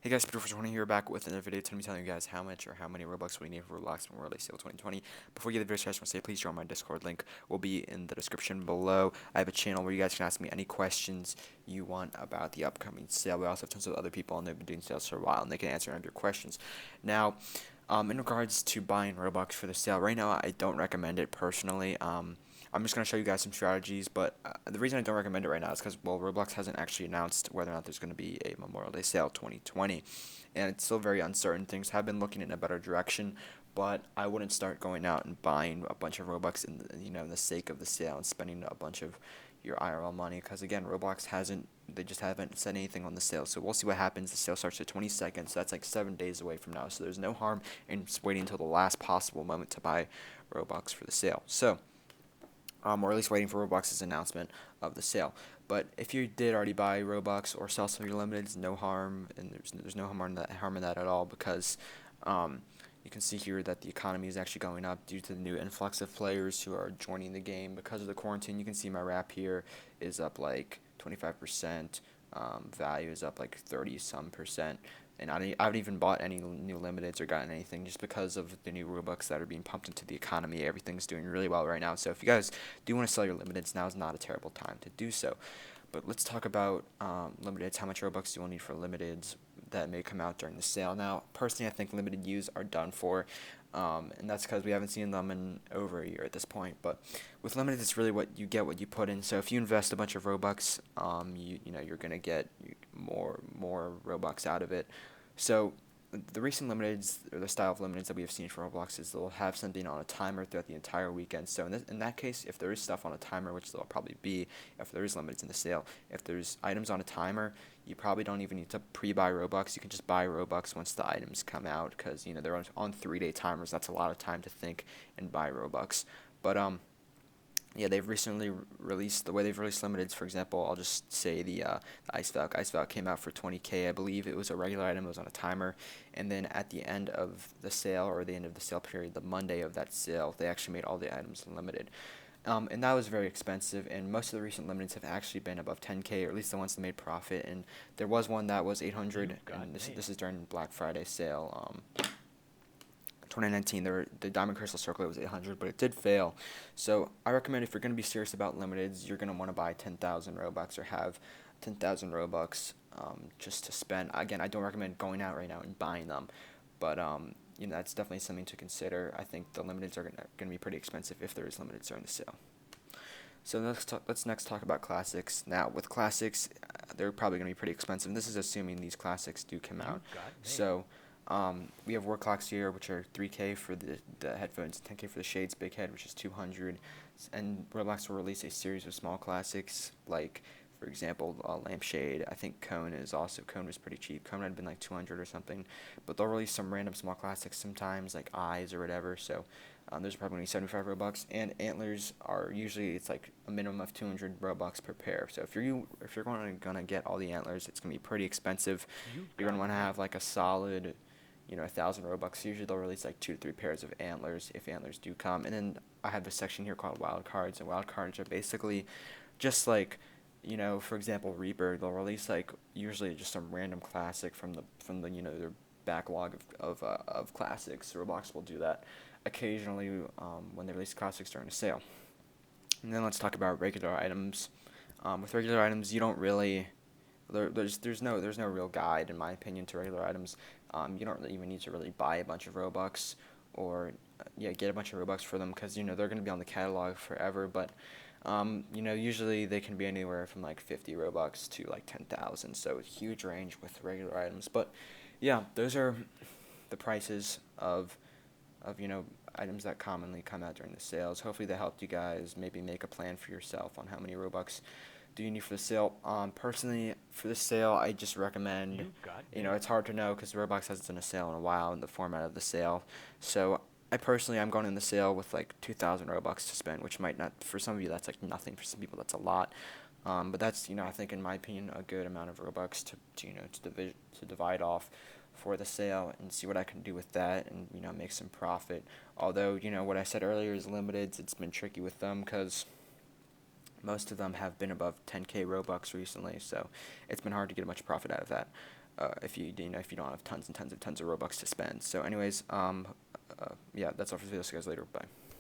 Hey guys, Peter420 here, back with another video. Today I'm telling you guys how much or how many Robux we need for Roblox Memorial Day Sale 2020. Before we get the video started, I just want to say please join my Discord link. Will be in the description below. I have a channel where you guys can ask me any questions you want about the upcoming sale. We also have tons of other people and they've been doing sales for a while and they can answer any of your questions. Now, in regards to buying Robux for the sale, right now I don't recommend it personally. I'm just going to show you guys some strategies, but the reason I don't recommend it right now is because, well, Roblox hasn't actually announced whether or not there's going to be a Memorial Day sale 2020, and it's still very uncertain. Things have been looking in a better direction, but I wouldn't start going out and buying a bunch of Robux in the sake of the sale and spending a bunch of your IRL money, because again, they just haven't said anything on the sale, so we'll see what happens. The sale starts the 22nd, so that's like 7 days away from now, so there's no harm in just waiting until the last possible moment to buy Robux for the sale. So or at least waiting for Robux's announcement of the sale. But if you did already buy Robux or sell some of your limiteds, no harm, and there's no harm in that at all, because you can see here that the economy is actually going up due to the new influx of players who are joining the game because of the quarantine. You can see my wrap here is up like 25%, value is up like 30-some%. And I haven't even bought any new limiteds or gotten anything just because of the new Robux that are being pumped into the economy. Everything's doing really well right now. So if you guys do want to sell your limiteds, now is not a terrible time to do so. But let's talk about limiteds. How much Robux do you will need for limiteds that may come out during the sale? Now, personally, I think limited use are done for. And that's because we haven't seen them in over a year at this point. But with limited, it's really what you get, what you put in. So if you invest a bunch of Robux, you're gonna get more Robux out of it. So the recent limiteds, or the style of limiteds that we have seen for Roblox, is they'll have something on a timer throughout the entire weekend. So in that case, if there is stuff on a timer, which there'll probably be if there is limiteds in the sale, if there's items on a timer, you probably don't even need to pre-buy Robux. You can just buy Robux once the items come out, because they're on 3-day timers. That's a lot of time to think and buy Robux. But yeah, they've recently released, the way they've released limiteds, for example, I'll just say the Ice Valk. Ice Valk came out for 20K, I believe. It was a regular item, it was on a timer, and then at the end of the sale, or the end of the sale period, the Monday of that sale, they actually made all the items limited. And that was very expensive, and most of the recent limiteds have actually been above 10K, or at least the ones that made profit, and there was one that was 800, and this is during Black Friday sale. 2019, the Diamond Crystal Circlet was 800, but it did fail. So I recommend, if you're going to be serious about limiteds, you're going to want to buy 10,000 Robux or have 10,000 Robux just to spend. Again, I don't recommend going out right now and buying them, but that's definitely something to consider. I think the limiteds are going to be pretty expensive if there is limiteds during the sale. So let's next talk about classics. Now, with classics, they're probably going to be pretty expensive. And this is assuming these classics do come out. So we have word clocks here, which are 3K for the headphones, 10K for the shades, big head, which is 200. And Roblox will release a series of small classics, like, for example, lampshade. I think cone was pretty cheap. Cone had been like 200 or something. But they'll release some random small classics sometimes, like eyes or whatever. So there's probably going to be 75 Robux. And antlers are usually, it's like a minimum of 200 Robux per pair. So if you're going to get all the antlers, it's going to be pretty expensive. You're going to want to have like a solid 1,000 Robux. Usually they'll release like 2 to 3 pairs of antlers if antlers do come. And then I have this section here called wild cards, and wild cards are basically just like, for example, Reaper. They'll release like usually just some random classic from the their backlog of classics. Roblox will do that occasionally when they release classics during a sale. And then let's talk about regular items. With regular items, you don't really there's no real guide, in my opinion, to regular items. You don't really even need to really buy a bunch of Robux or get a bunch of Robux for them, because they're going to be on the catalog forever. But usually they can be anywhere from like 50 Robux to like 10,000. So a huge range with regular items. But yeah, those are the prices of items that commonly come out during the sales. Hopefully that helped you guys maybe make a plan for yourself on how many Robux do you need for the sale. Personally, for this sale, I just recommend, it's hard to know because Roblox hasn't done a sale in a while in the format of the sale. So I'm going in the sale with like 2,000 Robux to spend, which might not, for some of you that's like nothing, for some people that's a lot. But that's, I think, in my opinion, a good amount of Robux to divide off for the sale and see what I can do with that and, make some profit. Although, what I said earlier is limiteds, it's been tricky with them because most of them have been above 10K Robux recently, so it's been hard to get much profit out of that. if you if you don't have tons and tons of Robux to spend. So anyways, yeah, that's all for this video. See you guys later. Bye.